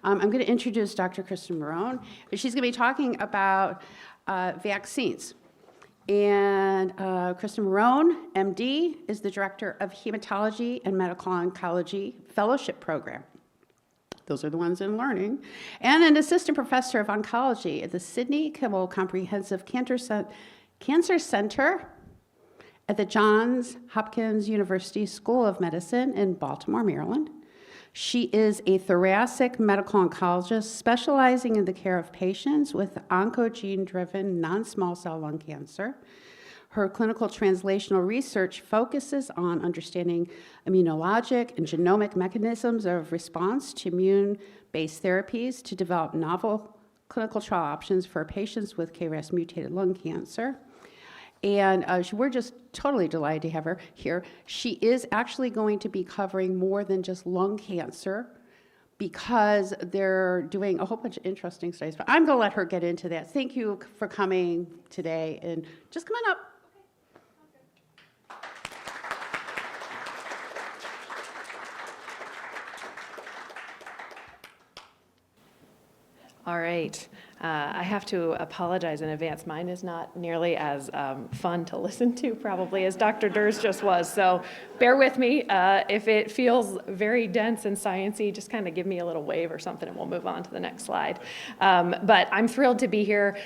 I'm going to introduce Dr. Kristen Marrone. She's going to be talking about vaccines. And Kristen Marrone, MD, is the Director of Hematology and Medical Oncology Fellowship Program. Those are the ones in learning. And an Assistant Professor of Oncology at the Sidney Kimmel Comprehensive Cancer Center at the Johns Hopkins University School of Medicine in Baltimore, Maryland. She is a thoracic medical oncologist specializing in the care of patients with oncogene-driven non-small cell lung cancer. Her clinical translational research focuses on understanding immunologic and genomic mechanisms of response to immune-based therapies to develop novel clinical trial options for patients with KRAS mutated lung cancer. And we're just totally delighted to have her here. She is actually going to be covering more than just lung cancer because they're doing a whole bunch of interesting studies. But I'm going to let her get into that. Thank you for coming today, and just come on up. All right. I have to apologize in advance. Mine is not nearly as fun to listen to probably as Dr. Durr's just was. So bear with me. If it feels very dense and sciencey, just kind of give me a little wave or something and we'll move on to the next slide. But I'm thrilled to be here.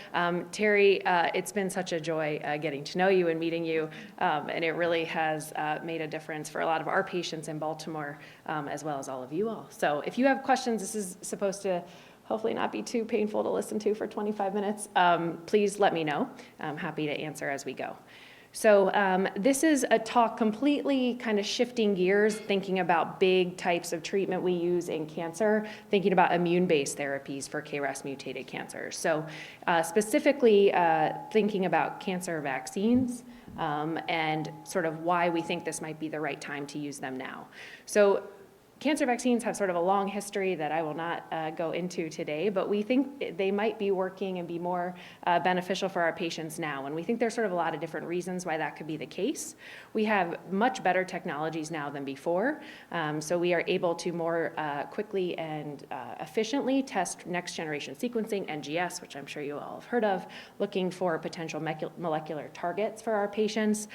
Terry, it's been such a joy getting to know you and meeting you. And it really has made a difference for a lot of our patients in Baltimore, as well as all of you all. So if you have questions, this is supposed to hopefully not be too painful to listen to for 25 minutes, please let me know. I'm happy to answer as we go. So this is a talk completely kind of shifting gears, thinking about big types of treatment we use in cancer, thinking about immune-based therapies for KRAS mutated cancers. So specifically thinking about cancer vaccines and sort of why we think this might be the right time to use them now. So cancer vaccines have sort of a long history that I will not go into today, but we think they might be working and be more beneficial for our patients now. And we think there's sort of a lot of different reasons why that could be the case. We have much better technologies now than before, so we are able to more quickly and efficiently test next generation sequencing, NGS, which I'm sure you all have heard of, looking for potential molecular targets for our patients.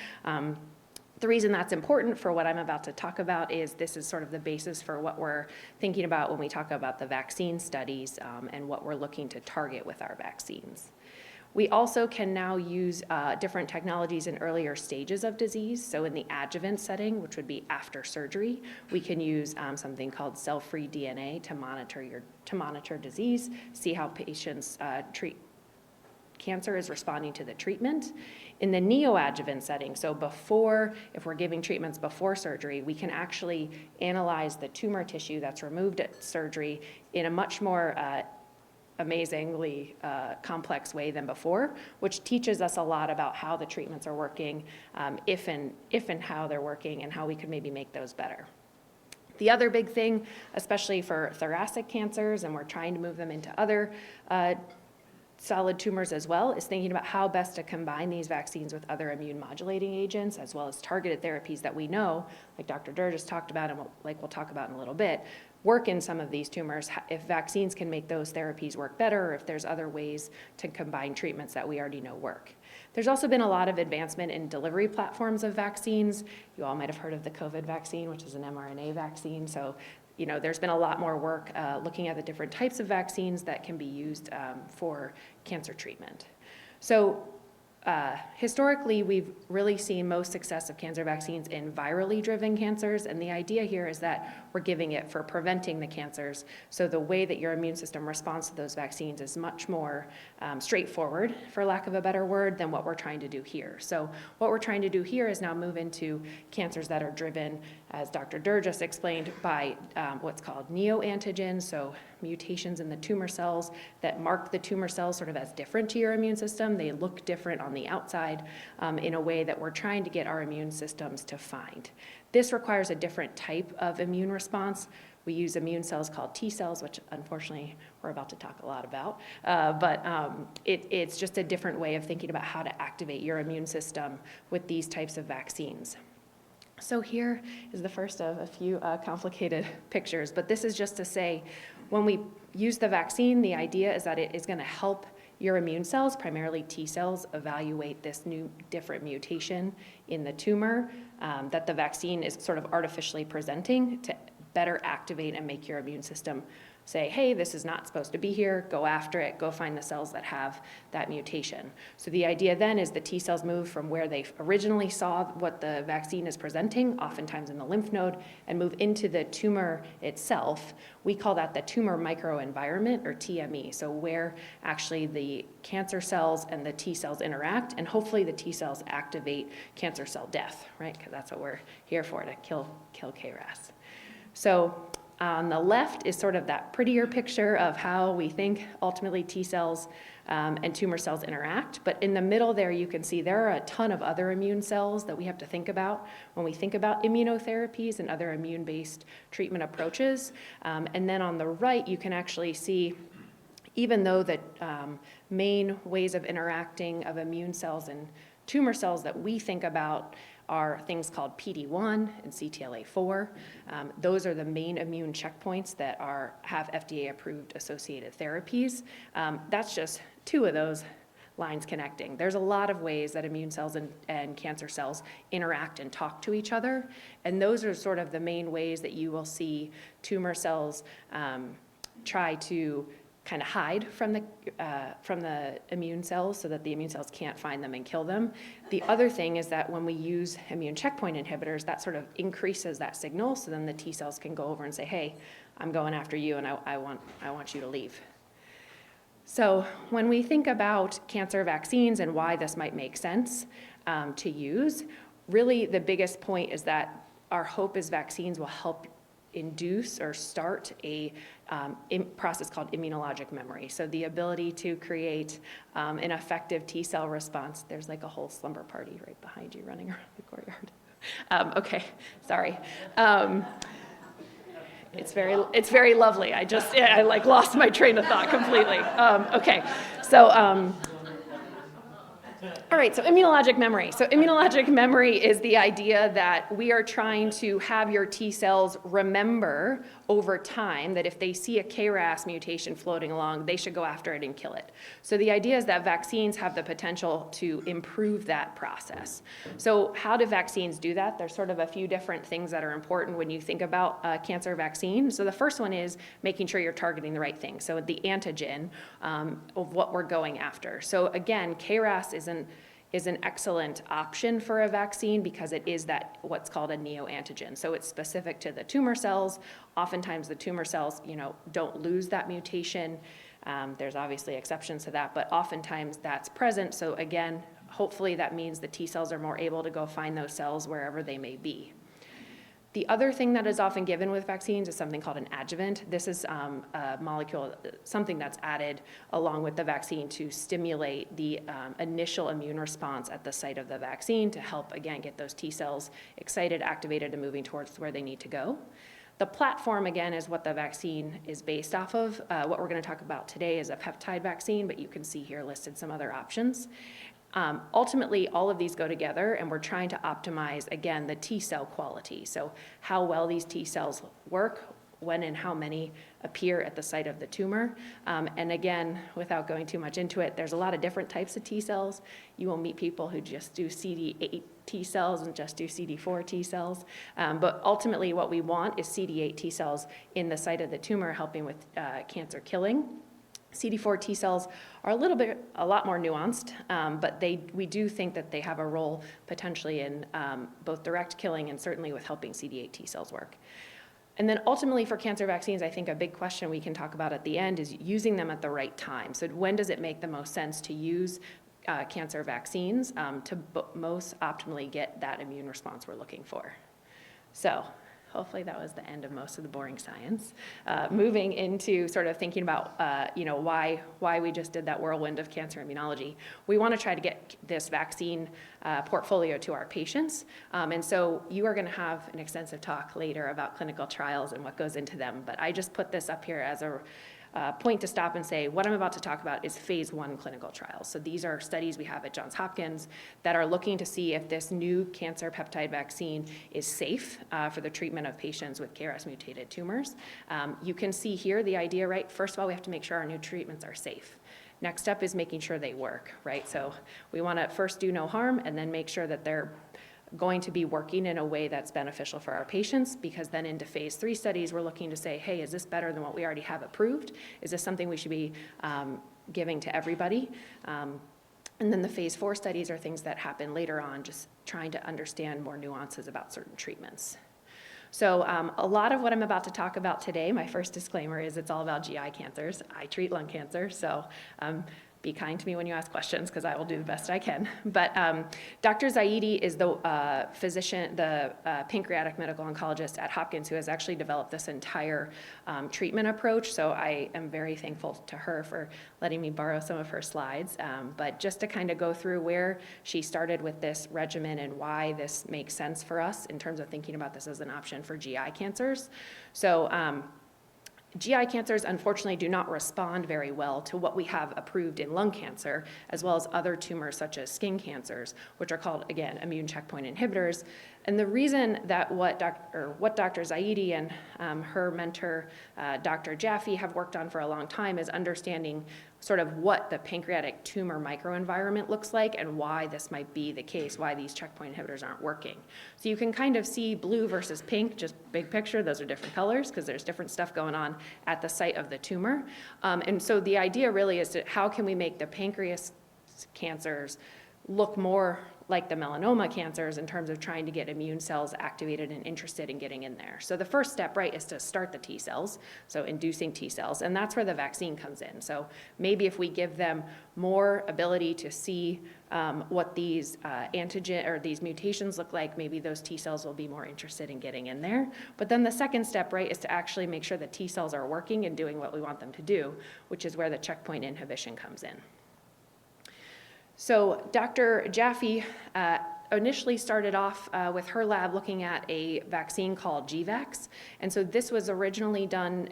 The reason that's important for what I'm about to talk about is this is sort of the basis for what we're thinking about when we talk about the vaccine studies and what we're looking to target with our vaccines. We also can now use different technologies in earlier stages of disease. So in the adjuvant setting, which would be after surgery, we can use something called cell-free DNA to monitor disease, see how patients cancer is responding to the treatment. In the neoadjuvant setting, so before, if we're giving treatments before surgery, we can actually analyze the tumor tissue that's removed at surgery in a much more amazingly complex way than before, which teaches us a lot about how the treatments are working, if and how they're working, and how we could maybe make those better. The other big thing, especially for thoracic cancers, and we're trying to move them into other solid tumors as well, is thinking about how best to combine these vaccines with other immune modulating agents as well as targeted therapies that we know, like Dr. Durr just talked about and we'll talk about in a little bit, work in some of these tumors, if vaccines can make those therapies work better or if there's other ways to combine treatments that we already know work. There's also been a lot of advancement in delivery platforms of vaccines. You all might have heard of the COVID vaccine, which is an mRNA vaccine. So there's been a lot more work looking at the different types of vaccines that can be used for cancer treatment. So historically, we've really seen most success of cancer vaccines in virally driven cancers, and the idea here is that we're giving it for preventing the cancers. So the way that your immune system responds to those vaccines is much more straightforward, for lack of a better word, than what we're trying to do here. So what we're trying to do here is now move into cancers that are driven, as Dr. Durr just explained, by what's called neoantigens, so mutations in the tumor cells that mark the tumor cells sort of as different to your immune system. They look different on the outside in a way that we're trying to get our immune systems to find. This requires a different type of immune response. We use immune cells called T cells, which unfortunately we're about to talk a lot about, but it's just a different way of thinking about how to activate your immune system with these types of vaccines. So here is the first of a few complicated pictures, but this is just to say When we use the vaccine, the idea is that it is going to help your immune cells, primarily T cells, evaluate this new different mutation in the tumor that the vaccine is sort of artificially presenting to better activate and make your immune system say, hey, this is not supposed to be here, go after it, go find the cells that have that mutation. So the idea then is the T cells move from where they originally saw what the vaccine is presenting, oftentimes in the lymph node, and move into the tumor itself. We call that the tumor microenvironment, or TME, so where actually the cancer cells and the T cells interact, and hopefully the T cells activate cancer cell death, right? Because that's what we're here for, to kill KRAS. So on the left is sort of that prettier picture of how we think ultimately T cells and tumor cells interact. But in the middle there, you can see there are a ton of other immune cells that we have to think about when we think about immunotherapies and other immune-based treatment approaches. And then on the right, you can actually see, even though the main ways of interacting of immune cells and tumor cells that we think about are things called PD-1 and CTLA-4. Those are the main immune checkpoints that have FDA-approved associated therapies. That's just two of those lines connecting. There's a lot of ways that immune cells and cancer cells interact and talk to each other, and those are sort of the main ways that you will see tumor cells try to kind of hide from the immune cells so that the immune cells can't find them and kill them. The other thing is that when we use immune checkpoint inhibitors, that sort of increases that signal, so then the T cells can go over and say, hey, I'm going after you and I want you to leave. So when we think about cancer vaccines and why this might make sense to use, really the biggest point is that our hope is vaccines will help induce or start a process called immunologic memory. So the ability to create an effective T cell response. There's like a whole slumber party right behind you running around the courtyard. Okay, sorry. It's very lovely. I like lost my train of thought completely. Okay, so all right, so immunologic memory. So immunologic memory is the idea that we are trying to have your T cells remember over time that if they see a KRAS mutation floating along, they should go after it and kill it. So the idea is that vaccines have the potential to improve that process. So how do vaccines do that? There's sort of a few different things that are important when you think about a cancer vaccine. So the first one is making sure you're targeting the right thing. So the antigen of what we're going after. So again, KRAS is an excellent option for a vaccine because it is that what's called a neoantigen. So it's specific to the tumor cells. Oftentimes the tumor cells, don't lose that mutation. There's obviously exceptions to that, but oftentimes that's present. So again, hopefully that means the T cells are more able to go find those cells wherever they may be. The other thing that is often given with vaccines is something called an adjuvant. This is a molecule, something that's added along with the vaccine to stimulate the initial immune response at the site of the vaccine to help, again, get those T cells excited, activated, and moving towards where they need to go. The platform, again, is what the vaccine is based off of. What we're going to talk about today is a peptide vaccine, but you can see here listed some other options. Ultimately, all of these go together, and we're trying to optimize, again, the T cell quality. So how well these T cells work, when and how many appear at the site of the tumor. And again, without going too much into it, there's a lot of different types of T cells. You will meet people who just do CD8 T cells and just do CD4 T cells. But ultimately, what we want is CD8 T cells in the site of the tumor helping with cancer killing. CD4 T cells are a lot more nuanced, but we do think that they have a role potentially in both direct killing and certainly with helping CD8 T cells work. And then ultimately for cancer vaccines, I think a big question we can talk about at the end is using them at the right time. So when does it make the most sense to use cancer vaccines to most optimally get that immune response we're looking for? So hopefully that was the end of most of the boring science. Moving into sort of thinking about, why we just did that whirlwind of cancer immunology. We want to try to get this vaccine portfolio to our patients. And so you are going to have an extensive talk later about clinical trials and what goes into them. But I just put this up here as point to stop and say, what I'm about to talk about is phase 1 clinical trials. So these are studies we have at Johns Hopkins that are looking to see if this new cancer peptide vaccine is safe for the treatment of patients with KRAS mutated tumors. You can see here the idea, right? First of all, we have to make sure our new treatments are safe. Next step is making sure they work, right? So we want to first do no harm and then make sure that they're going to be working in a way that's beneficial for our patients, because then into phase 3 studies, we're looking to say, hey, is this better than what we already have approved? Is this something we should be giving to everybody? And then the phase 4 studies are things that happen later on, just trying to understand more nuances about certain treatments. So a lot of what I'm about to talk about today, my first disclaimer is it's all about GI cancers. I treat lung cancer, so be kind to me when you ask questions because I will do the best I can. But Dr. Zaidi is the physician, the pancreatic medical oncologist at Hopkins who has actually developed this entire treatment approach. So I am very thankful to her for letting me borrow some of her slides. But just to kind of go through where she started with this regimen and why this makes sense for us in terms of thinking about this as an option for GI cancers. So GI cancers, unfortunately, do not respond very well to what we have approved in lung cancer, as well as other tumors such as skin cancers, which are called, again, immune checkpoint inhibitors. And the reason that what Dr. Zaidi and her mentor, Dr. Jaffe, have worked on for a long time is understanding sort of what the pancreatic tumor microenvironment looks like and why this might be the case, why these checkpoint inhibitors aren't working. So you can kind of see blue versus pink, just big picture, those are different colors because there's different stuff going on at the site of the tumor. And so the idea really is to how can we make the pancreas cancers look more like the melanoma cancers in terms of trying to get immune cells activated and interested in getting in there. So the first step, right, is to start the T cells, so inducing T cells, and that's where the vaccine comes in. So maybe if we give them more ability to see what these antigen or these mutations look like, maybe those T cells will be more interested in getting in there. But then the second step, right, is to actually make sure the T cells are working and doing what we want them to do, which is where the checkpoint inhibition comes in. So Dr. Jaffe initially started off with her lab looking at a vaccine called GVAX. And so this was originally done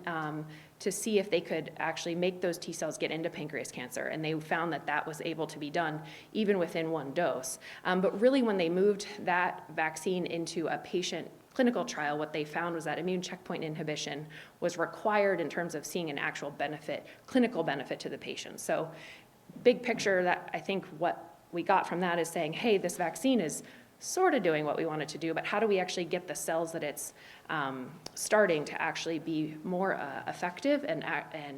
to see if they could actually make those T cells get into pancreas cancer. And they found that that was able to be done even within one dose. But really when they moved that vaccine into a patient clinical trial, what they found was that immune checkpoint inhibition was required in terms of seeing an actual benefit, clinical benefit to the patient. So big picture, that I think what we got from that is saying, hey, this vaccine is sort of doing what we want it to do, but how do we actually get the cells that it's starting to actually be more effective and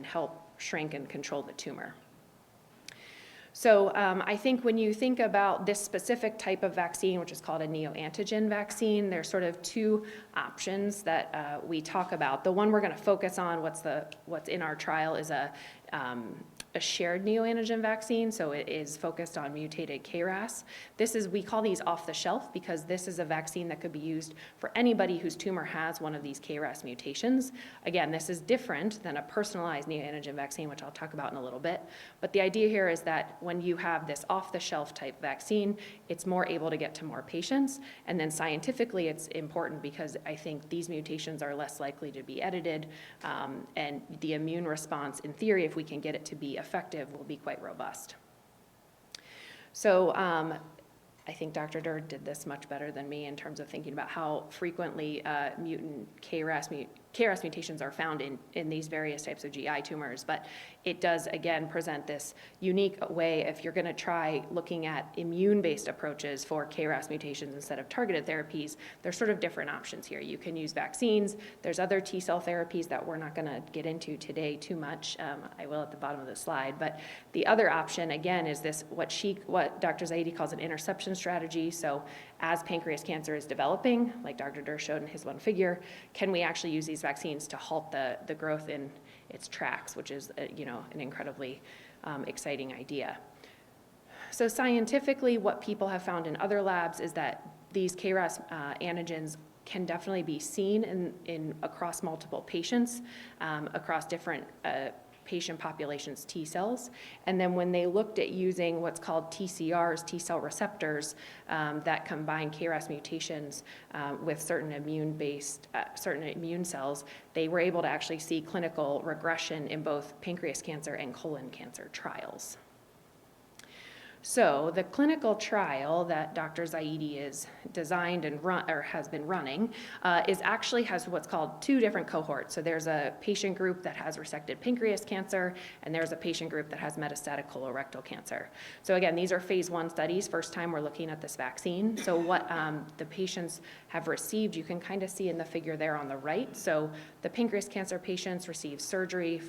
help shrink and control the tumor? So I think when you think about this specific type of vaccine, which is called a neoantigen vaccine, there's sort of two options that we talk about. The one we're going to focus on, what's in our trial, is a shared neoantigen vaccine, so it is focused on mutated KRAS. We call these off the shelf because this is a vaccine that could be used for anybody whose tumor has one of these KRAS mutations. Again, this is different than a personalized neoantigen vaccine, which I'll talk about in a little bit. But the idea here is that when you have this off the shelf type vaccine, it's more able to get to more patients. And then scientifically, it's important because I think these mutations are less likely to be edited, and the immune response, in theory, if we can get it to be effective, will be quite robust. So I think Dr. Durr did this much better than me in terms of thinking about how frequently mutant KRAS mutations are found in these various types of GI tumors, but it does, again, present this unique way if you're going to try looking at immune-based approaches for KRAS mutations instead of targeted therapies. There's sort of different options here. You can use vaccines. There's other T-cell therapies that we're not going to get into today too much. I will at the bottom of the slide, but the other option, again, is this what Dr. Zaidi calls an interception strategy. So as pancreas cancer is developing, like Dr. Durr showed in his one figure, can we actually use these vaccines to halt the growth in its tracks, which is an incredibly exciting idea. So scientifically, what people have found in other labs is that these KRAS antigens can definitely be seen in across multiple patients, across different patient population's T cells. And then when they looked at using what's called TCRs, T cell receptors, that combine KRAS mutations with certain immune cells, they were able to actually see clinical regression in both pancreas cancer and colon cancer trials. So the clinical trial that Dr. Zaidi is designed and has been running has what's called two different cohorts. So there's a patient group that has resected pancreas cancer, and there's a patient group that has metastatic colorectal cancer. So again, these are phase 1 studies. First time we're looking at this vaccine. So what the patients have received, you can kind of see in the figure there on the right. So the pancreas cancer patients received surgery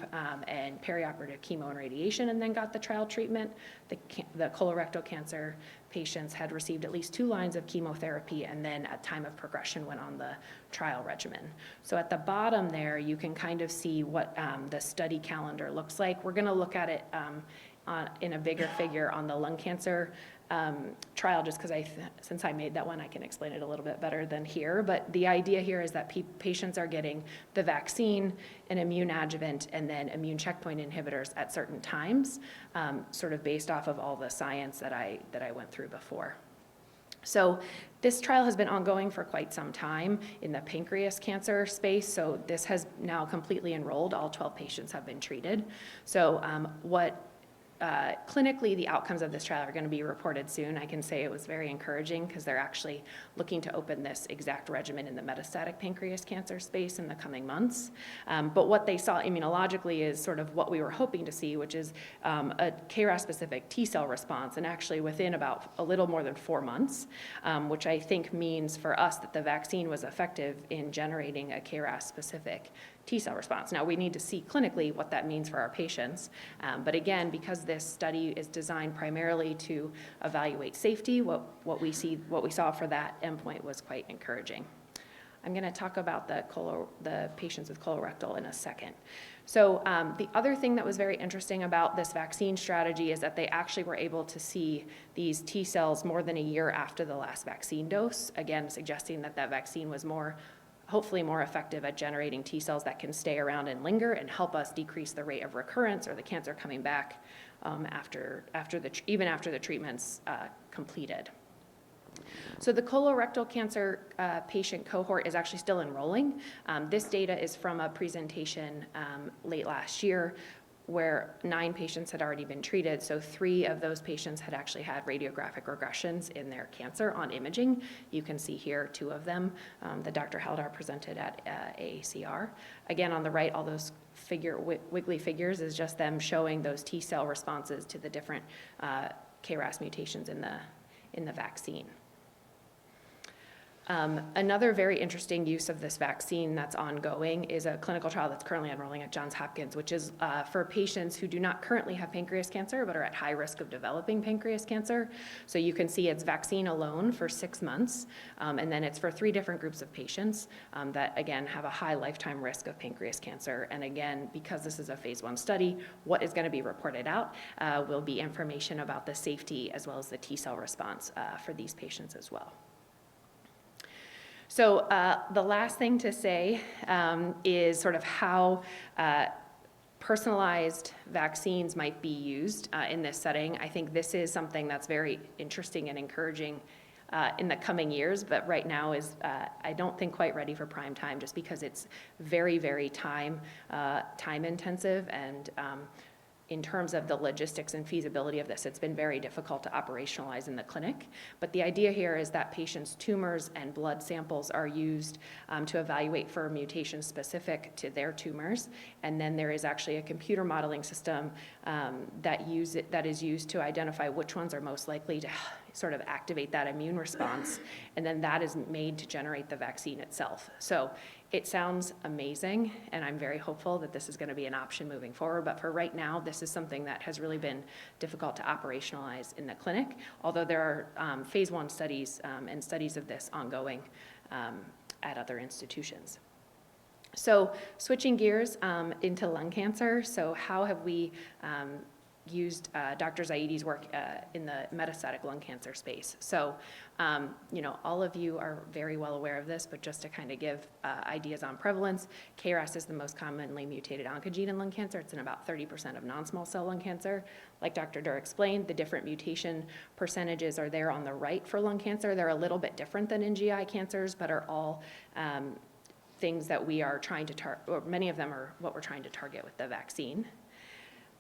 and perioperative chemo and radiation and then got the trial treatment. The colorectal cancer patients had received at least 2 lines of chemotherapy and then at time of progression went on the trial regimen. So at the bottom there, you can kind of see what the study calendar looks like. We're going to look at it in a bigger figure on the lung cancer trial, just because since I made that one, I can explain it a little bit better than here. But the idea here is that patients are getting the vaccine, an immune adjuvant, and then immune checkpoint inhibitors at certain times, sort of based off of all the science that I went through before. So this trial has been ongoing for quite some time in the pancreas cancer space. So this has now completely enrolled. All 12 patients have been treated. So clinically, the outcomes of this trial are going to be reported soon. I can say it was very encouraging because they're actually looking to open this exact regimen in the metastatic pancreas cancer space in the coming months. But what they saw immunologically is sort of what we were hoping to see, which is a KRAS-specific T cell response, and actually within about a little more than 4 months, which I think means for us that the vaccine was effective in generating a KRAS-specific T cell response. Now, we need to see clinically what that means for our patients. But again, because this study is designed primarily to evaluate safety, what we saw for that endpoint was quite encouraging. I'm going to talk about the patients with colorectal in a second. So the other thing that was very interesting about this vaccine strategy is that they actually were able to see these T cells more than a year after the last vaccine dose, again, suggesting that that vaccine was hopefully more effective at generating T cells that can stay around and linger and help us decrease the rate of recurrence or the cancer coming back even after the treatment's completed. So the colorectal cancer patient cohort is actually still enrolling. This data is from a presentation late last year where 9 patients had already been treated. So 3 of those patients had actually had radiographic regressions in their cancer on imaging. You can see here 2 of them that Dr. Haldar presented at AACR. Again, on the right, all those wiggly figures is just them showing those T cell responses to the different KRAS mutations in the vaccine. Another very interesting use of this vaccine that's ongoing is a clinical trial that's currently enrolling at Johns Hopkins, which is for patients who do not currently have pancreas cancer but are at high risk of developing pancreas cancer. So you can see it's vaccine alone for 6 months, and then it's for 3 different groups of patients that, again, have a high lifetime risk of pancreas cancer. And again, because this is a phase 1 study, what is going to be reported out will be information about the safety as well as the T cell response for these patients as well. So the last thing to say is sort of how personalized vaccines might be used in this setting. I think this is something that's very interesting and encouraging in the coming years, but right now is, I don't think, quite ready for prime time just because it's very, very time intensive, and in terms of the logistics and feasibility of this, it's been very difficult to operationalize in the clinic. But the idea here is that patients' tumors and blood samples are used to evaluate for mutations specific to their tumors. And then there is actually a computer modeling system that is used to identify which ones are most likely to sort of activate that immune response. And then that is made to generate the vaccine itself. So it sounds amazing, and I'm very hopeful that this is going to be an option moving forward. But for right now, this is something that has really been difficult to operationalize in the clinic, although there are phase 1 studies and studies of this ongoing at other institutions. So switching gears into lung cancer. So how have we used Dr. Zaidi's work in the metastatic lung cancer space. So, all of you are very well aware of this, but just to kind of give ideas on prevalence, KRAS is the most commonly mutated oncogene in lung cancer. It's in about 30% of non-small cell lung cancer. Like Dr. Durr explained, the different mutation percentages are there on the right for lung cancer. They're a little bit different than in GI cancers, but are all things that we are trying to target, or many of them are what we're trying to target with the vaccine.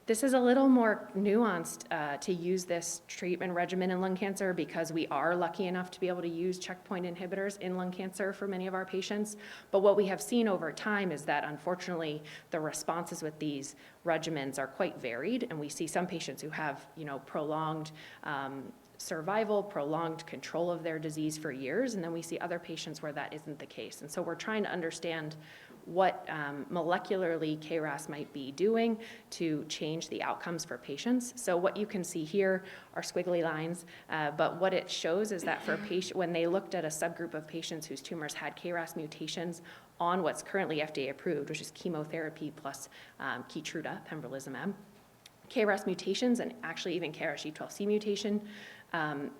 This is a little more nuanced to use this treatment regimen in lung cancer because we are lucky enough to be able to use checkpoint inhibitors in lung cancer for many of our patients. But what we have seen over time is that unfortunately the responses with these regimens are quite varied, and we see some patients who have prolonged survival, prolonged control of their disease for years, and then we see other patients where that isn't the case. And so we're trying to understand what molecularly KRAS might be doing to change the outcomes for patients. So what you can see here are squiggly lines, but what it shows is that for when they looked at a subgroup of patients whose tumors had KRAS mutations on what's currently FDA approved, which is chemotherapy plus Keytruda, pembrolizumab, KRAS mutations, and actually even KRAS G12C mutation,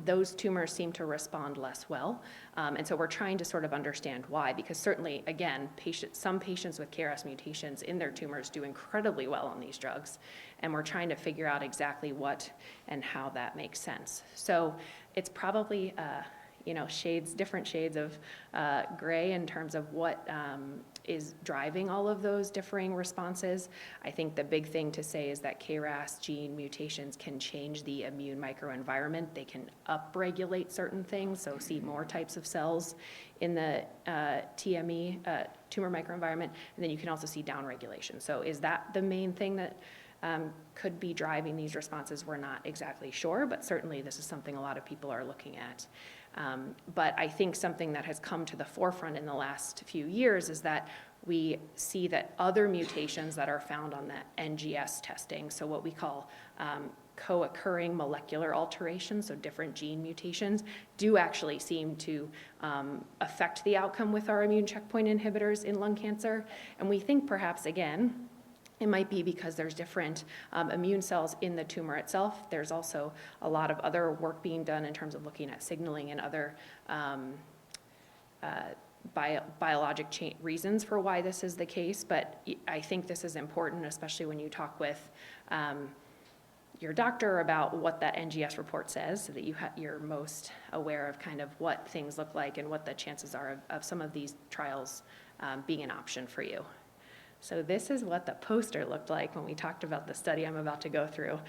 those tumors seem to respond less well. And so we're trying to sort of understand why, because certainly, again, some patients with KRAS mutations in their tumors do incredibly well on these drugs, and we're trying to figure out exactly what and how that makes sense. So it's probably different shades of gray in terms of what is driving all of those differing responses. I think the big thing to say is that KRAS gene mutations can change the immune microenvironment. They can upregulate certain things, so see more types of cells in the TME, tumor microenvironment, and then you can also see downregulation. So is that the main thing that could be driving these responses? We're not exactly sure, but certainly this is something a lot of people are looking at. But I think something that has come to the forefront in the last few years is that we see that other mutations that are found on the NGS testing, so what we call co-occurring molecular alterations, so different gene mutations, do actually seem to affect the outcome with our immune checkpoint inhibitors in lung cancer. And we think perhaps, again, it might be because there's different immune cells in the tumor itself. There's also a lot of other work being done in terms of looking at signaling and other biologic reasons for why this is the case. But I think this is important, especially when you talk with your doctor about what that NGS report says, so that you're most aware of kind of what things look like and what the chances are of some of these trials being an option for you. So this is what the poster looked like when we talked about the study I'm about to go through.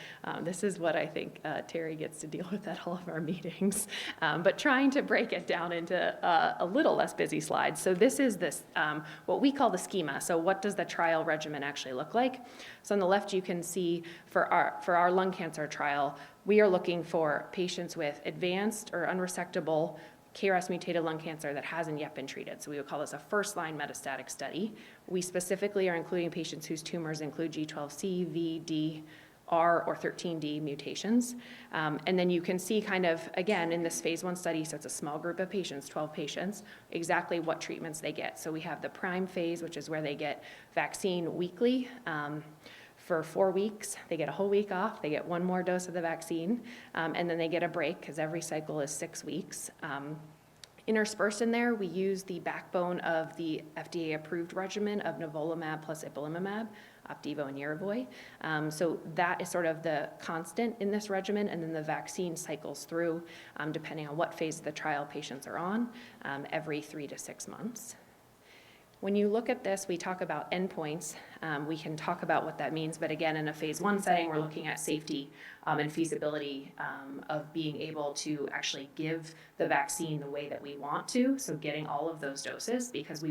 This is what I think Terry gets to deal with at all of our meetings, but trying to break it down into a little less busy slides. So this is what we call the schema. So what does the trial regimen actually look like? So on the left, you can see for our lung cancer trial, we are looking for patients with advanced or unresectable KRAS mutated lung cancer that hasn't yet been treated. So we would call this a first-line metastatic study. We specifically are including patients whose tumors include G12C, V, D, R, or 13D mutations. And then you can see kind of, again, in this phase 1 study, so it's a small group of patients, 12 patients, exactly what treatments they get. So we have the prime phase, which is where they get vaccine weekly. For 4 weeks, they get a whole week off, they get one more dose of the vaccine, and then they get a break because every cycle is 6 weeks. Interspersed in there, we use the backbone of the FDA-approved regimen of nivolumab plus ipilimumab, Opdivo and Yervoy. So that is sort of the constant in this regimen, and then the vaccine cycles through, depending on what phase of the trial patients are on, every 3 to 6 months. When you look at this, we talk about endpoints. We can talk about what that means, but again, in a phase 1 setting, we're looking at safety and feasibility of being able to actually give the vaccine the way that we want to, so getting all of those doses, because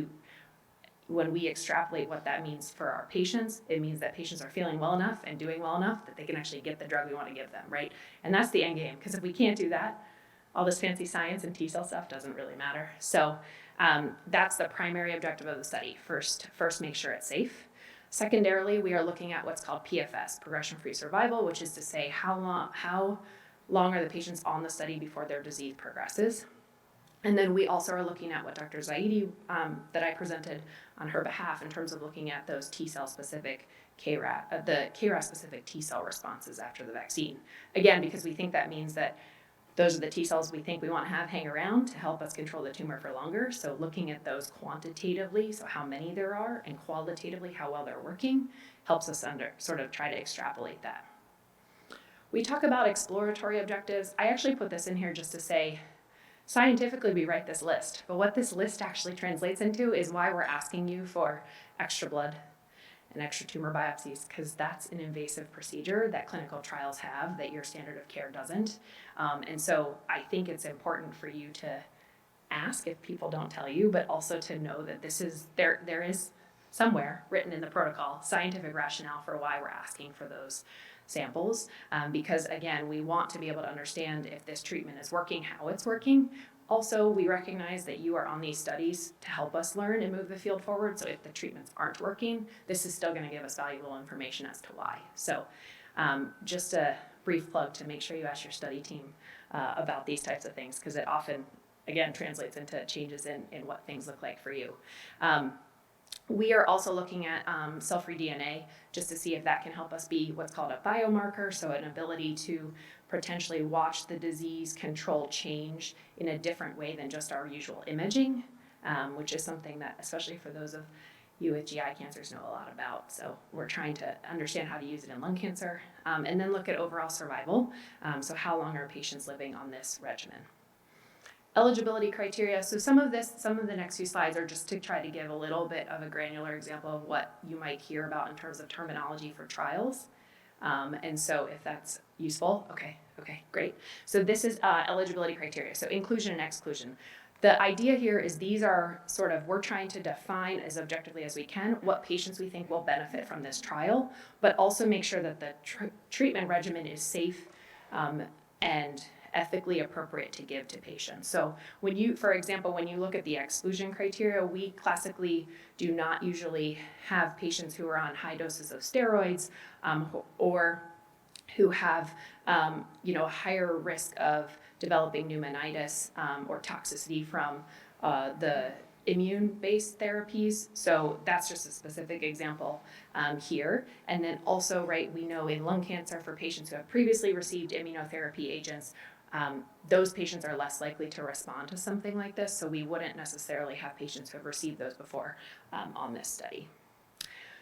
when we extrapolate what that means for our patients, it means that patients are feeling well enough and doing well enough that they can actually get the drug we want to give them, right? And that's the end game, because if we can't do that, all this fancy science and T-cell stuff doesn't really matter. So that's the primary objective of the study. First, make sure it's safe. Secondarily, we are looking at what's called PFS, progression-free survival, which is to say how long are the patients on the study before their disease progresses. And then we also are looking at what Dr. Zaidi, that I presented on her behalf in terms of looking at those T-cell specific the KRAS-specific T cell responses after the vaccine. Again, because we think that means that those are the T cells we think we want to have hang around to help us control the tumor for longer. So looking at those quantitatively, so how many there are, and qualitatively how well they're working, helps us sort of try to extrapolate that. We talk about exploratory objectives. I actually put this in here just to say, scientifically we write this list, but what this list actually translates into is why we're asking you for extra blood and extra tumor biopsies, because that's an invasive procedure that clinical trials have that your standard of care doesn't. And so I think it's important for you to ask if people don't tell you, but also to know that there is somewhere written in the protocol scientific rationale for why we're asking for those samples, because again, we want to be able to understand if this treatment is working, how it's working. Also, we recognize that you are on these studies to help us learn and move the field forward. So if the treatments aren't working, this is still going to give us valuable information as to why. So just a brief plug to make sure you ask your study team about these types of things, because it often, again, translates into changes in what things look like for you. We are also looking at cell-free DNA just to see if that can help us be what's called a biomarker, so an ability to potentially watch the disease control change in a different way than just our usual imaging, which is something that, especially for those of you with GI cancers, know a lot about. So we're trying to understand how to use it in lung cancer, and then look at overall survival. So how long are patients living on this regimen? Eligibility criteria. So some of the next few slides are just to try to give a little bit of a granular example of what you might hear about in terms of terminology for trials. And so if that's useful, okay, great. So this is eligibility criteria. So inclusion and exclusion. The idea here is these are sort of, we're trying to define as objectively as we can what patients we think will benefit from this trial, but also make sure that the treatment regimen is safe and ethically appropriate to give to patients. So when you, for example, when you look at the exclusion criteria, we classically do not usually have patients who are on high doses of steroids or who have a higher risk of developing pneumonitis or toxicity from the immune-based therapies. So that's just a specific example here. And then also, right, we know in lung cancer for patients who have previously received immunotherapy agents, those patients are less likely to respond to something like this. So we wouldn't necessarily have patients who have received those before on this study.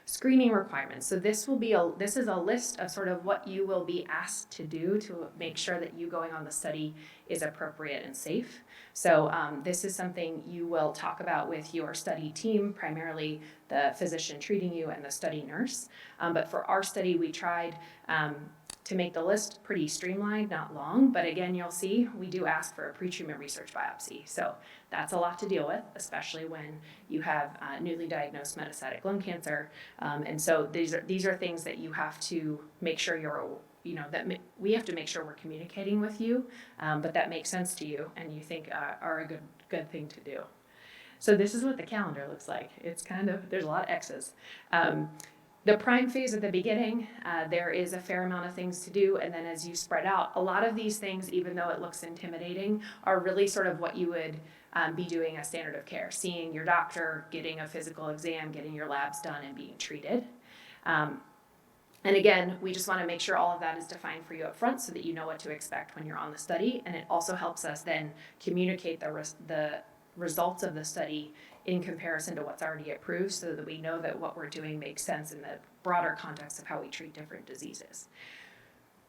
Screening requirements. So this is a list of sort of what you will be asked to do to make sure that you going on the study is appropriate and safe. So this is something you will talk about with your study team, primarily the physician treating you and the study nurse. But for our study, we tried to make the list pretty streamlined, not long, but again, you'll see we do ask for a pre-treatment research biopsy. So that's a lot to deal with, especially when you have newly diagnosed metastatic lung cancer. And so these are things that you have to make sure we have to make sure we're communicating with you, but that makes sense to you and you think are a good thing to do. So this is what the calendar looks like. It's kind of, there's a lot of X's. The prime phase at the beginning, there is a fair amount of things to do, and then as you spread out, a lot of these things, even though it looks intimidating, are really sort of what you would be doing as standard of care, seeing your doctor, getting a physical exam, getting your labs done, and being treated. And again, we just want to make sure all of that is defined for you up front so that you know what to expect when you're on the study, and it also helps us then communicate the results of the study in comparison to what's already approved so that we know that what we're doing makes sense in the broader context of how we treat different diseases.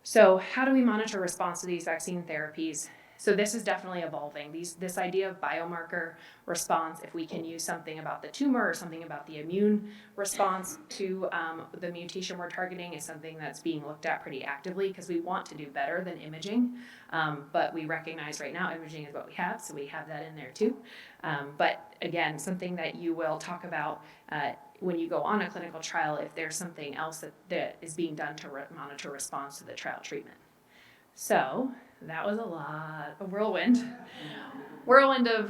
So how do we monitor response to these vaccine therapies? So this is definitely evolving. This idea of biomarker response, if we can use something about the tumor or something about the immune response to the mutation we're targeting, is something that's being looked at pretty actively because we want to do better than imaging. But we recognize right now imaging is what we have, so we have that in there too. But again, something that you will talk about when you go on a clinical trial, if there's something else that is being done to monitor response to the trial treatment. So that was a whirlwind of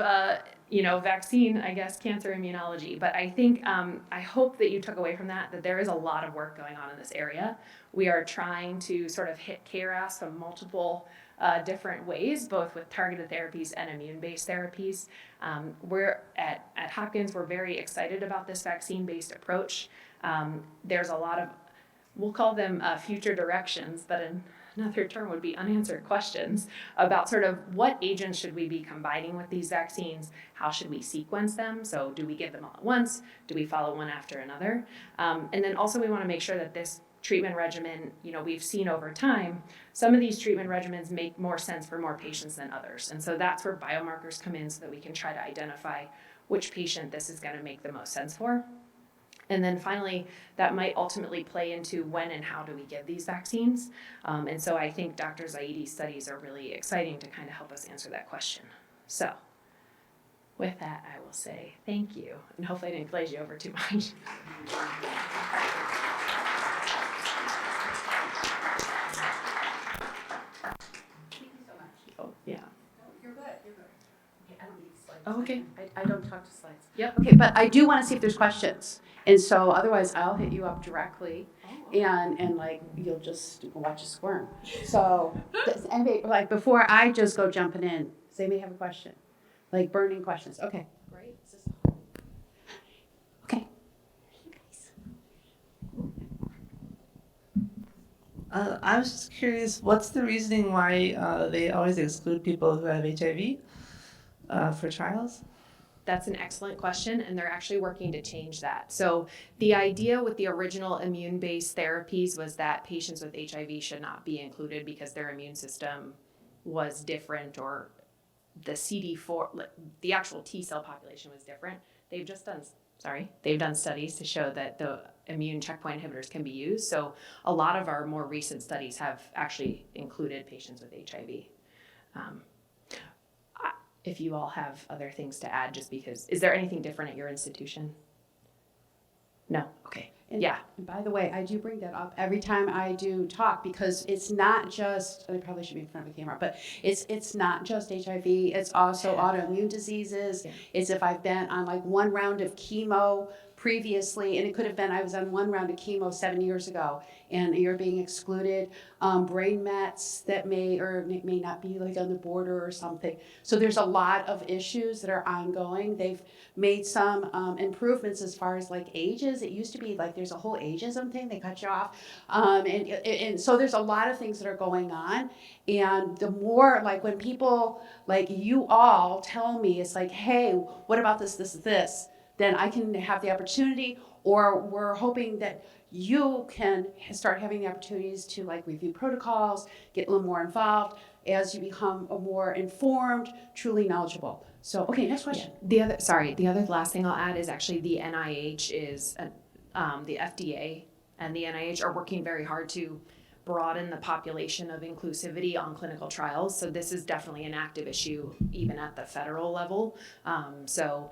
vaccine, I guess, cancer immunology. But I think I hope that you took away from that there is a lot of work going on in this area. We are trying to sort of hit KRAS from multiple different ways, both with targeted therapies and immune-based therapies. We're at Hopkins, we're very excited about this vaccine-based approach. There's a lot of we'll call them future directions, but another term would be unanswered questions about sort of what agents should we be combining with these vaccines? How should we sequence them? So do we give them all at once? Do we follow one after another? And then also we want to make sure that this treatment regimen, we've seen over time, some of these treatment regimens make more sense for more patients than others. And so that's where biomarkers come in so that we can try to identify which patient this is going to make the most sense for. And then finally, that might ultimately play into when and how do we give these vaccines. And so I think Dr. Zaidi's studies are really exciting to kind of help us answer that question. So with that, I will say thank you. And hopefully I didn't glaze you over too much. Oh, yeah. You're good, you're good. Okay, I don't need slides. Oh, okay. I don't talk to slides. Yep. Okay, but I do want to see if there's questions. And so otherwise I'll hit you up directly and like, you'll just watch us squirm. So, does anybody, like, before I just go jumping in, does anybody have a question? Like burning questions? Okay. Great. Okay. You guys. I was just curious, what's the reasoning why they always exclude people who have HIV for trials? That's an excellent question, and they're actually working to change that. So the idea with the original immune-based therapies was that patients with HIV should not be included because their immune system was different, or the CD4, the actual T cell population was different. They've done studies to show that the immune checkpoint inhibitors can be used. So a lot of our more recent studies have actually included patients with HIV. If you all have other things to add, just because, is there anything different at your institution? No? Okay. And, Yeah. And by the way, I do bring that up every time I do talk because it's not just, and I probably should be in front of the camera, but it's not just HIV. It's also autoimmune diseases. Yeah. It's if I've been on like one round of chemo previously, and it could have been I was on one round of chemo 7 years ago, and you're being excluded. Brain mets that may or may not be like on the border or something. So there's a lot of issues that are ongoing. They've made some improvements as far as like ages. It used to be like there's a whole ageism thing. They cut you off. And so there's a lot of things that are going on. And the more like when people like you all tell me, it's like, hey, what about this, then I can have the opportunity, or we're hoping that you can start having the opportunities to like review protocols, get a little more involved as you become a more informed, truly knowledgeable. So, okay, next question. Yeah. The other last thing I'll add is actually the NIH is, the FDA and the NIH are working very hard to broaden the population of inclusivity on clinical trials. So this is definitely an active issue even at the federal level. So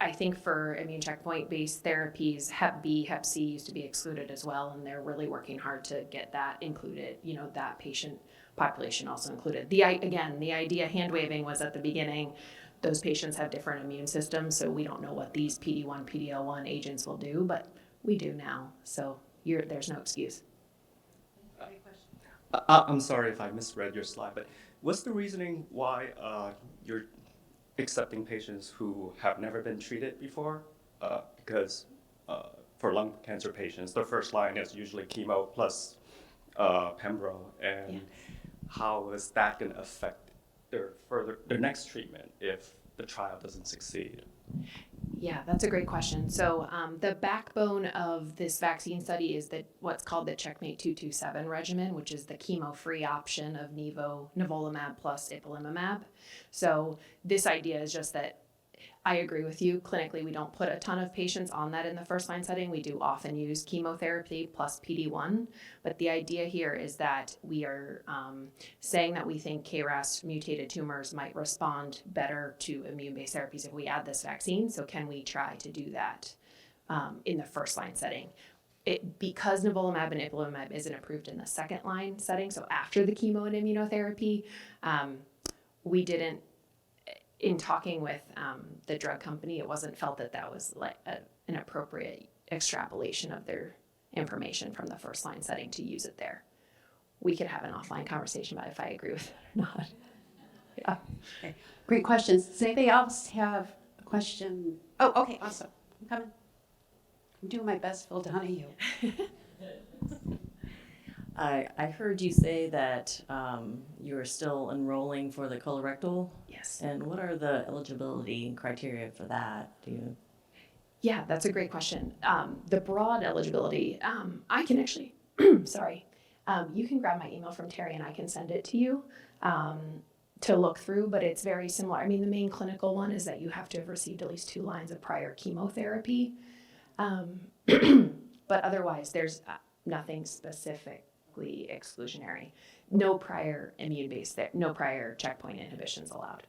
I think for immune checkpoint-based therapies, Hep B, Hep C used to be excluded as well, and they're really working hard to get that included, that patient population also included. The idea, hand-waving, was at the beginning, those patients have different immune systems, so we don't know what these PD-1, PD-L1 agents will do, but we do now, so there's no excuse. I'm sorry if I misread your slide, but what's the reasoning why you're accepting patients who have never been treated before? Because for lung cancer patients, the first line is usually chemo plus pembro, and how is that going to affect their next treatment if the trial doesn't succeed? Yeah, that's a great question. So the backbone of this vaccine study is what's called the Checkmate 227 regimen, which is the chemo-free option of nivolumab plus ipilimumab. So this idea is just that I agree with you. Clinically, we don't put a ton of patients on that in the first line setting. We do often use chemotherapy plus PD-1. But the idea here is that we are saying that we think KRAS mutated tumors might respond better to immune-based therapies if we add this vaccine. So can we try to do that in the first line setting? Because nivolumab and ipilimumab isn't approved in the second line setting, so after the chemo and immunotherapy, we didn't. In talking with the drug company, it wasn't felt that was like an appropriate extrapolation of their information from the first line setting to use it there. We could have an offline conversation about if I agree with it or not. Yeah. Okay. Great questions. Does anybody else have a question? Oh, okay, awesome. I'm coming. I'm doing my best, Phil Donahue. I heard you say that you're still enrolling for the colorectal. Yes. And what are the eligibility criteria for that? Do you? Yeah, that's a great question. The broad eligibility, I can actually, sorry, you can grab my email from Terry and I can send it to you to look through, but it's very similar. I mean, the main clinical one is that you have to have received at least 2 lines of prior chemotherapy. But otherwise, there's nothing specifically exclusionary. No prior immune-based, no prior checkpoint inhibitions allowed.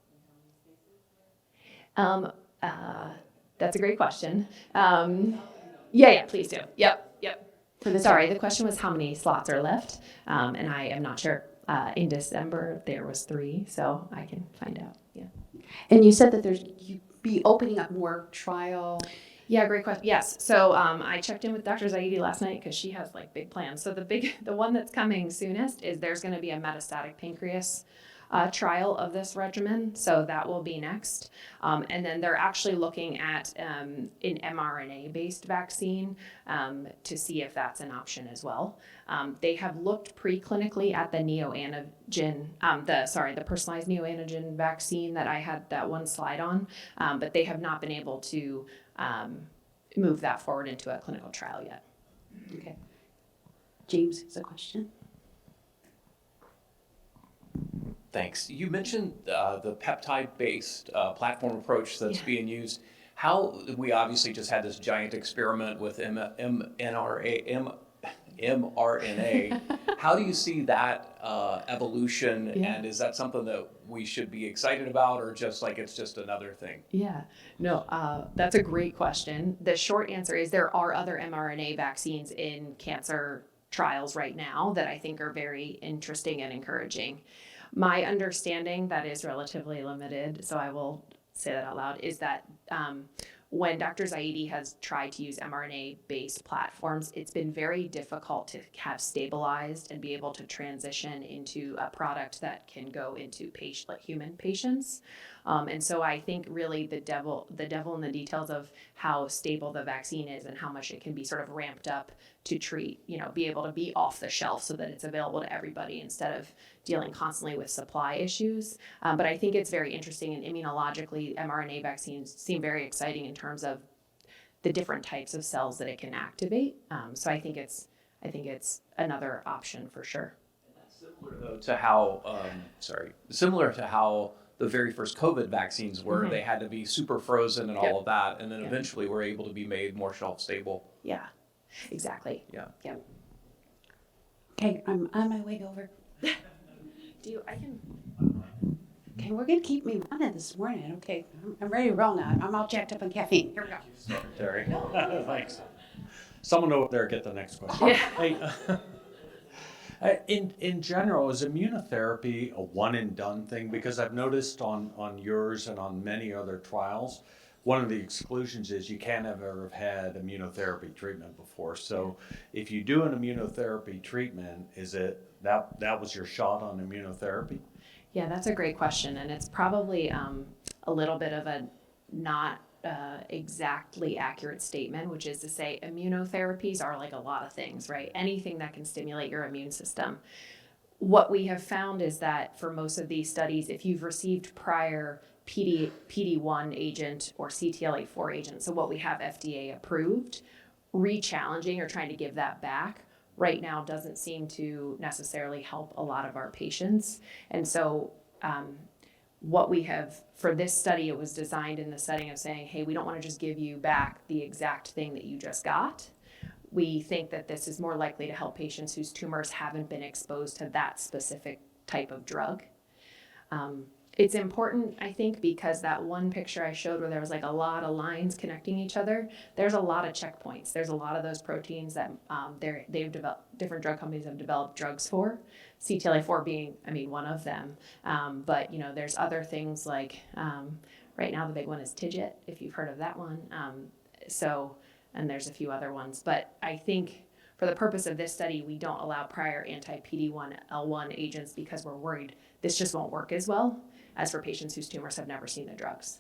That's a great question. Yeah, please do. Yep. Sorry, the question was how many slots are left, and I am not sure. In December, there was 3, so I can find out. Yeah. And you said that you'd be opening up more trial. Yeah, great question. Yes. So I checked in with Dr. Zaidi last night because she has like big plans. So the one that's coming soonest is there's going to be a metastatic pancreas trial of this regimen. So that will be next. And then they're actually looking at an mRNA-based vaccine to see if that's an option as well. They have looked preclinically at the neoantigen, the personalized neoantigen vaccine that I had that one slide on, but they have not been able to move that forward into a clinical trial yet. Okay. James has a question. Thanks. You mentioned the peptide-based platform approach that's being used. How we obviously just had this giant experiment with mRNA. How do you see that evolution, and is that something that we should be excited about, or just like it's just another thing? Yeah, no, that's a great question. The short answer is there are other mRNA vaccines in cancer trials right now that I think are very interesting and encouraging. My understanding, that is relatively limited, so I will say that out loud, is that when Dr. Zaidi has tried to use mRNA-based platforms, it's been very difficult to have stabilized and be able to transition into a product that can go into human patients. And so I think really the devil in the details of how stable the vaccine is and how much it can be sort of ramped up to treat, be able to be off the shelf so that it's available to everybody instead of dealing constantly with supply issues. But I think it's very interesting, and immunologically, mRNA vaccines seem very exciting in terms of the different types of cells that it can activate. So I think it's another option for sure. Similar to how the very first COVID vaccines were. They had to be super frozen and all of that, and then eventually were able to be made more shelf stable. Yeah, exactly. Yeah. Yep. Okay, I'm on my way over. Okay, we're gonna keep me running this morning. Okay, I'm ready to roll now. I'm all jacked up on caffeine. Here we go. Terry. Thanks. Someone over there get the next question. Hey, in general, is immunotherapy a one and done thing? Because I've noticed on yours and on many other trials, one of the exclusions is you can't ever have had immunotherapy treatment before. So if you do an immunotherapy treatment, is it that was your shot on immunotherapy? Yeah, that's a great question, and it's probably a little bit of a not exactly accurate statement, which is to say immunotherapies are like a lot of things, right? Anything that can stimulate your immune system. What we have found is that for most of these studies, if you've received prior PD-1 agent or CTLA-4 agent, so what we have FDA approved, re-challenging or trying to give that back right now doesn't seem to necessarily help a lot of our patients. And so what we have for this study, it was designed in the setting of saying, hey, we don't want to just give you back the exact thing that you just got. We think that this is more likely to help patients whose tumors haven't been exposed to that specific type of drug. It's important, I think, because that one picture I showed where there was like a lot of lines connecting each other, there's a lot of checkpoints. There's a lot of those proteins that they've developed, different drug companies have developed drugs for, CTLA-4 being, one of them. But, there's other things like, right now the big one is TIGIT, if you've heard of that one. And there's a few other ones. But I think for the purpose of this study, we don't allow prior anti-PD-1 L1 agents because we're worried this just won't work as well as for patients whose tumors have never seen the drugs.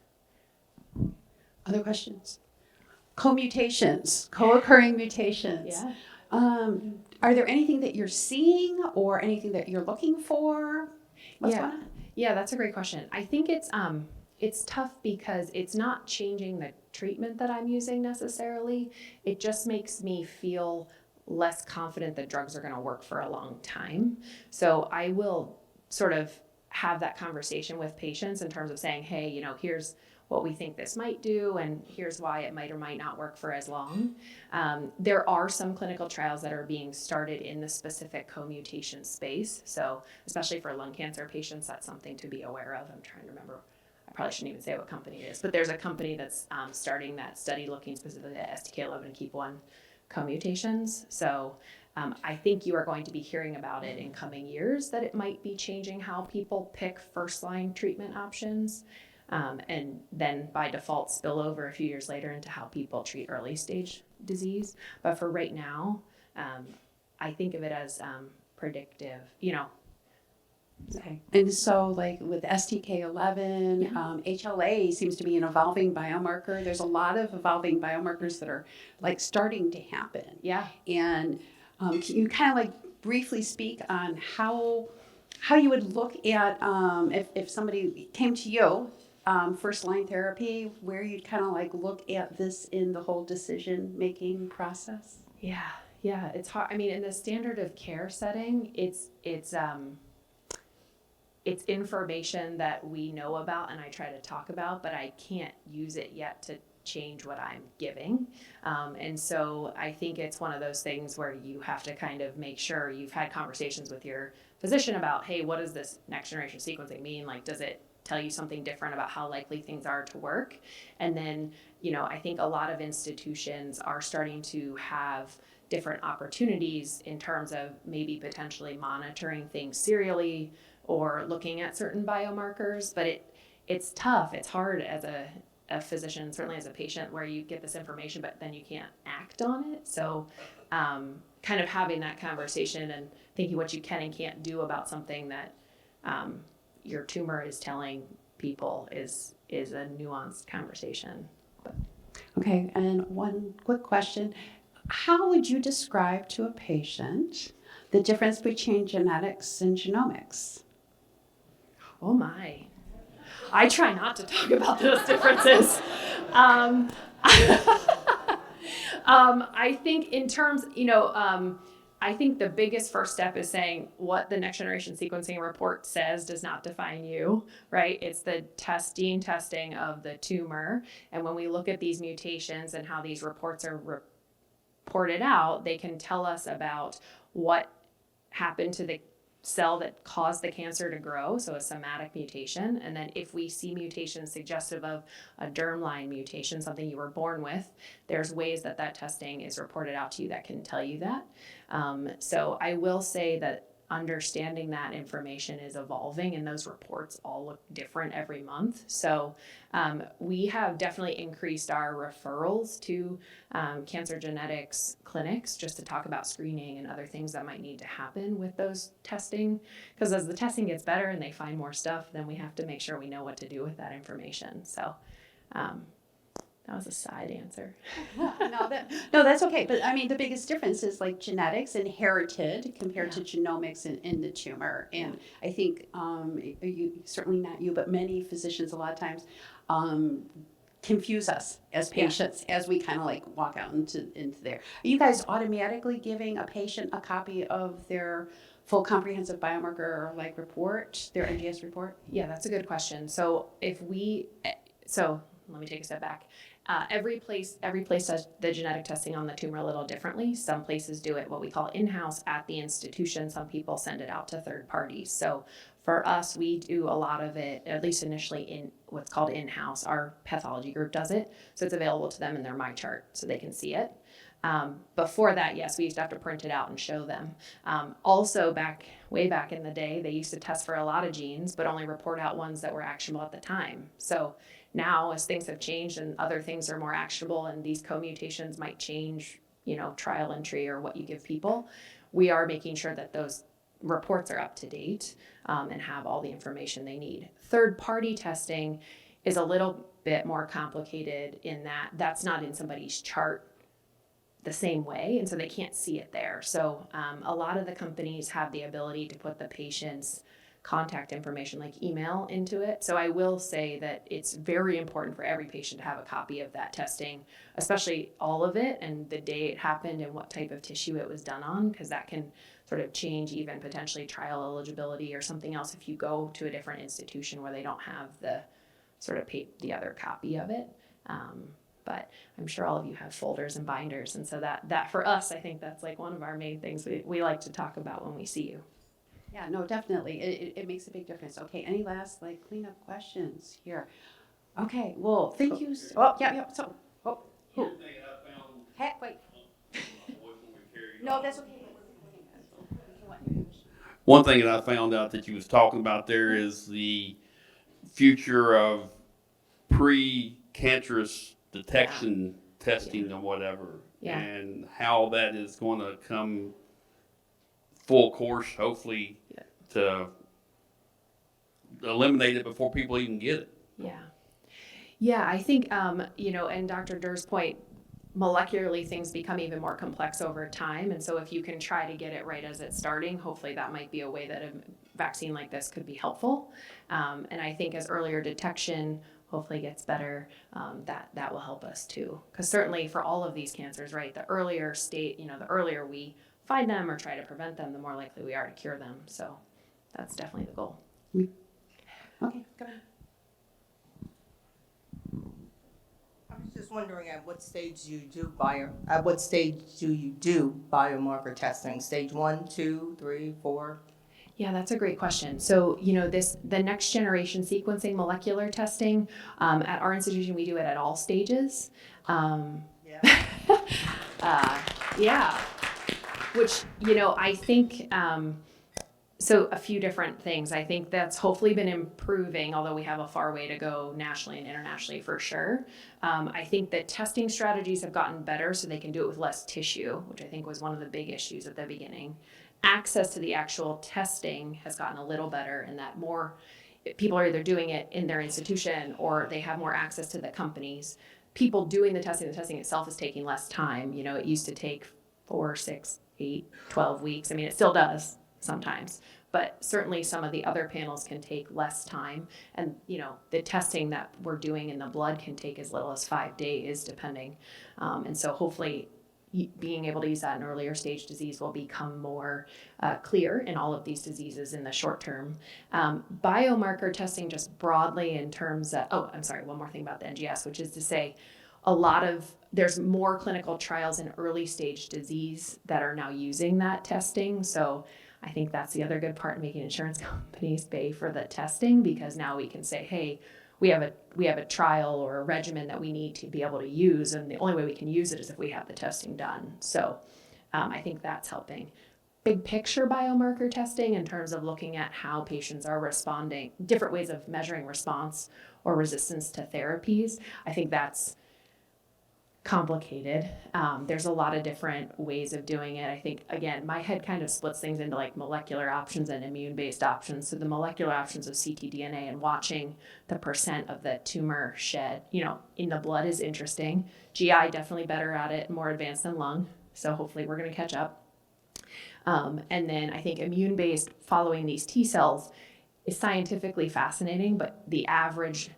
Other questions? co-mutations, co-occurring mutations. Yeah. Are there anything that you're seeing or anything that you're looking for? What's Yeah. going on? Yeah, that's a great question. I think it's tough because it's not changing the treatment that I'm using necessarily. It just makes me feel less confident that drugs are going to work for a long time. So I will sort of have that conversation with patients in terms of saying, hey, you know, here's what we think this might do, and here's why it might or might not work for as long. There are some clinical trials that are being started in the specific co-mutation space. So especially for lung cancer patients, that's something to be aware of. I'm trying to remember. I probably shouldn't even say what company it is, but there's a company that's starting that study looking specifically at STK11 and KEAP1 co-mutations. So I think you are going to be hearing about it in coming years, that it might be changing how people pick first-line treatment options. And then by default spill over a few years later into how people treat early stage disease. But for right now, I think of it as predictive, you know. Okay. And so like with STK11, HLA seems to be an evolving biomarker. There's a lot of evolving biomarkers that are like starting to happen. Yeah. And can you kind of like briefly speak on how you would look at if somebody came to you, first line therapy, where you'd kind of like look at this in the whole decision making process? Yeah. It's hard. I mean, in the standard of care setting, it's information that we know about and I try to talk about, but I can't use it yet to change what I'm giving. And so I think it's one of those things where you have to kind of make sure you've had conversations with your physician about, hey, what does this next generation sequencing mean? Like, does it tell you something different about how likely things are to work? And then, you know, I think a lot of institutions are starting to have different opportunities in terms of maybe potentially monitoring things serially or looking at certain biomarkers, but it's tough. It's hard as a physician, certainly as a patient, where you get this information, but then you can't act on it. So kind of having that conversation and thinking what you can and can't do about something that your tumor is telling people is a nuanced conversation. Okay, and one quick question. How would you describe to a patient the difference between genetics and genomics? Oh my. I try not to talk about those differences. I think in terms, you know, I think the biggest first step is saying what the next generation sequencing report says does not define you, right? It's the gene testing of the tumor. And when we look at these mutations and how these reports are reported out, they can tell us about what happened to the cell that caused the cancer to grow, so a somatic mutation. And then if we see mutations suggestive of a germline mutation, something you were born with, there's ways that testing is reported out to you that can tell you that. So I will say that understanding that information is evolving, and those reports all look different every month. So we have definitely increased our referrals to cancer genetics clinics just to talk about screening and other things that might need to happen with those testing. Because as the testing gets better and they find more stuff, then we have to make sure we know what to do with that information. So that was a side answer. No, that's okay. But I mean, the biggest difference is like genetics inherited compared to genomics in the tumor. And I think you, certainly not you, but many physicians a lot of times confuse us as patients as we kind of like walk out into there. Are you guys automatically giving a patient a copy of their full comprehensive biomarker like report, their NGS report? Yeah, that's a good question. So let me take a step back. Every place does the genetic testing on the tumor a little differently. Some places do it what we call in-house at the institution. Some people send it out to third parties. So for us, we do a lot of it, at least initially, in what's called in-house. Our pathology group does it. So it's available to them in their MyChart so they can see it. Before that, yes, we used to have to print it out and show them. Also, way back in the day, they used to test for a lot of genes, but only report out ones that were actionable at the time. So now, as things have changed and other things are more actionable and these co-mutations might change, you know, trial entry or what you give people, we are making sure that those reports are up to date and have all the information they need. Third-party testing is a little bit more complicated in that that's not in somebody's chart the same way, and so they can't see it there. So a lot of the companies have the ability to put the patient's contact information, like email, into it. So I will say that it's very important for every patient to have a copy of that testing, especially all of it and the day it happened and what type of tissue it was done on, because that can sort of change even potentially trial eligibility or something else if you go to a different institution where they don't have the sort of the other copy of it. But I'm sure all of you have folders and binders, and so that for us, I think that's like one of our main things we like to talk about when we see you. Yeah, no, definitely. It makes a big difference. Okay, any last like cleanup questions here? Okay, well, thank you. Oh, yeah. So, who? Hey, wait. No, that's okay. One thing that I found out that you was talking about there is the future of pre-cancerous detection testing or whatever, Yeah. and how that is going to come full course, hopefully, to eliminate it before people even get it. Yeah, I think, and Dr. Durr's point, molecularly things become even more complex over time. And so if you can try to get it right as it's starting, hopefully that might be a way that a vaccine like this could be helpful. And I think as earlier detection hopefully gets better, that will help us too. Because certainly for all of these cancers, right, the earlier the earlier we find them or try to prevent them, the more likely we are to cure them. So that's definitely the goal. Okay, go ahead. I was just wondering at what stage do you do biomarker testing? Stage 1, 2, 3, 4? Yeah, that's a great question. So, the next generation sequencing molecular testing, at our institution, we do it at all stages. Which, I think, so a few different things. I think that's hopefully been improving, although we have a far way to go nationally and internationally for sure. I think that testing strategies have gotten better so they can do it with less tissue, which I think was one of the big issues at the beginning. Access to the actual testing has gotten a little better, and that more people are either doing it in their institution or they have more access to the companies. People doing the testing itself is taking less time. It used to take 4, 6, 8, 12 weeks. I mean, it still does sometimes, but certainly some of the other panels can take less time. And, the testing that we're doing in the blood can take as little as 5 days, depending. And so hopefully being able to use that in earlier stage disease will become more clear in all of these diseases in the short term. Biomarker testing just broadly in terms of, one more thing about the NGS, which is to say there's more clinical trials in early stage disease that are now using that testing. So I think that's the other good part, making insurance companies pay for the testing, because now we can say, hey, we have a trial or a regimen that we need to be able to use, and the only way we can use it is if we have the testing done. So I think that's helping. Big picture biomarker testing in terms of looking at how patients are responding, different ways of measuring response or resistance to therapies. I think that's complicated. There's a lot of different ways of doing it. I think, again, my head kind of splits things into like molecular options and immune-based options. So the molecular options of ctDNA and watching the percent of the tumor shed, in the blood is interesting. GI definitely better at it, more advanced than lung. So hopefully we're going to catch up. And then I think immune-based, following these T cells, is scientifically fascinating, but the average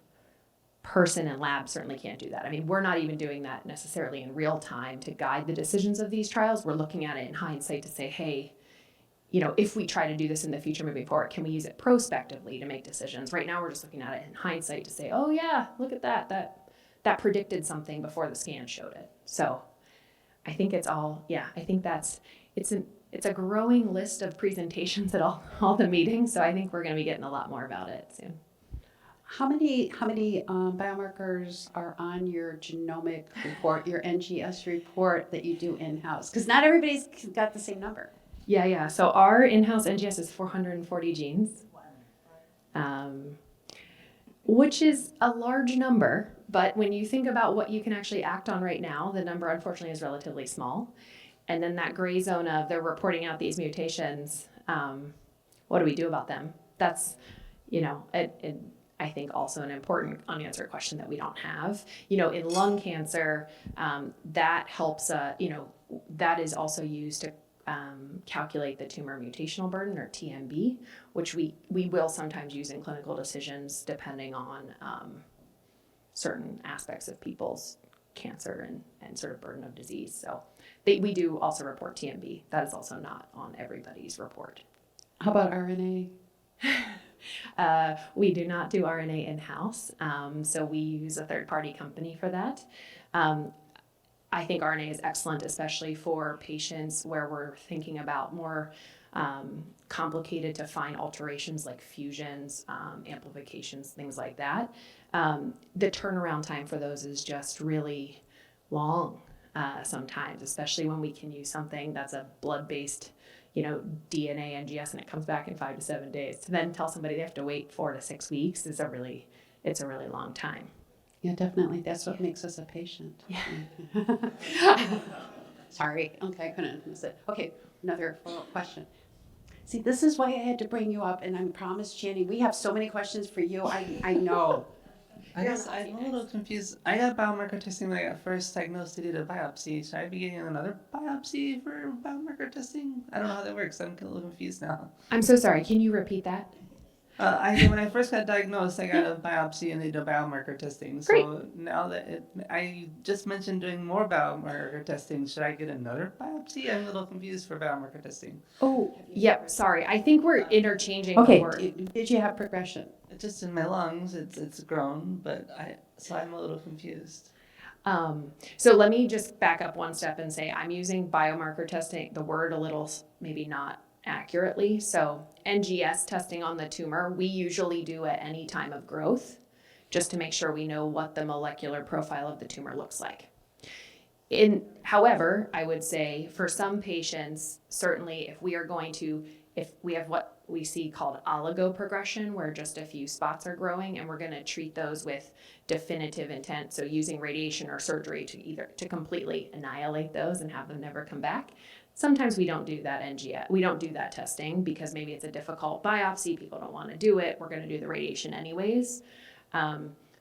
person in lab certainly can't do that. I mean, we're not even doing that necessarily in real time to guide the decisions of these trials. We're looking at it in hindsight to say, hey, if we try to do this in the future moving forward, can we use it prospectively to make decisions? Right now, we're just looking at it in hindsight to say, oh yeah, look at that predicted something before the scan showed it. So I think it's a growing list of presentations at all the meetings. So I think we're going to be getting a lot more about it soon. How many biomarkers are on your genomic report, your NGS report that you do in-house? Because not everybody's got the same number. Yeah. So our in-house NGS is 440 genes, which is a large number. But when you think about what you can actually act on right now, the number unfortunately is relatively small. And then that gray zone of they're reporting out these mutations, what do we do about them? That's, I think also an important unanswered question that we don't have. You know, in lung cancer, that helps, that is also used to calculate the tumor mutational burden, or TMB, which we will sometimes use in clinical decisions depending on certain aspects of people's cancer and sort of burden of disease. So we do also report TMB. That is also not on everybody's report. How about RNA? We do not do RNA in-house, so we use a third-party company for that. I think RNA is excellent, especially for patients where we're thinking about more complicated to find alterations like fusions, amplifications, things like that. The turnaround time for those is just really long sometimes, especially when we can use something that's a blood-based, DNA NGS, and it comes back in 5 to 7 days. To then tell somebody they have to wait 4 to 6 weeks it's a really long time. Yeah, definitely. That's what makes us a patient. Yeah. Sorry. Okay, I couldn't miss it. Okay, another follow-up question. See, this is why I had to bring you up, and I promised Jenny, we have so many questions for you. I know. I guess I'm a little confused. I got biomarker testing when I got first diagnosed to do the biopsy. Should I be getting another biopsy for biomarker testing? I don't know how that works. I'm a little confused now. I'm so sorry. Can you repeat that? When I first got diagnosed, I got a biopsy and they did biomarker testing. So Great. now that I just mentioned doing more biomarker testing, should I get another biopsy? I'm a little confused for biomarker testing. Oh, yep. Sorry. I think we're interchanging Okay, the word. did you have progression? It's just in my lungs. It's grown, but I'm a little confused. So let me just back up one step and say I'm using biomarker testing, the word a little maybe not accurately. So NGS testing on the tumor, we usually do at any time of growth, just to make sure we know what the molecular profile of the tumor looks like. However, I would say for some patients, certainly if we have what we see called oligoprogression, where just a few spots are growing, and we're going to treat those with definitive intent, so using radiation or surgery to completely annihilate those and have them never come back. Sometimes we don't do that NGS. We don't do that testing because maybe it's a difficult biopsy. People don't want to do it. We're going to do the radiation anyways.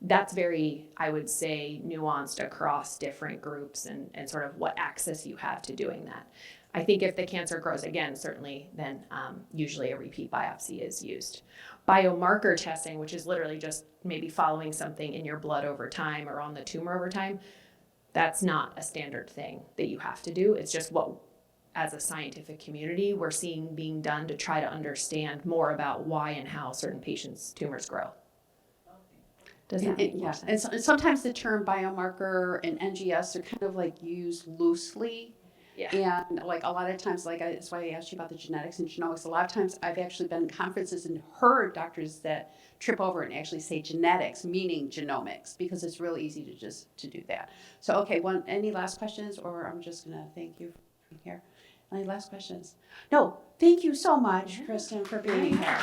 That's very, I would say, nuanced across different groups and sort of what access you have to doing that. I think if the cancer grows again, certainly, then usually a repeat biopsy is used. Biomarker testing, which is literally just maybe following something in your blood over time or on the tumor over time, that's not a standard thing that you have to do. It's just what, as a scientific community, we're seeing being done to try to understand more about why and how certain patients' tumors grow. Does that make more sense? And sometimes the term biomarker and NGS are kind of like used loosely. Yeah. And like a lot of times, that's why I asked you about the genetics and genomics. A lot of times I've actually been in conferences and heard doctors that trip over and actually say genetics, meaning genomics, because it's really easy to do that. So, okay, any last questions, or I'm just gonna thank you for being here. Any last questions? No, thank you so much, Kristen, for being here.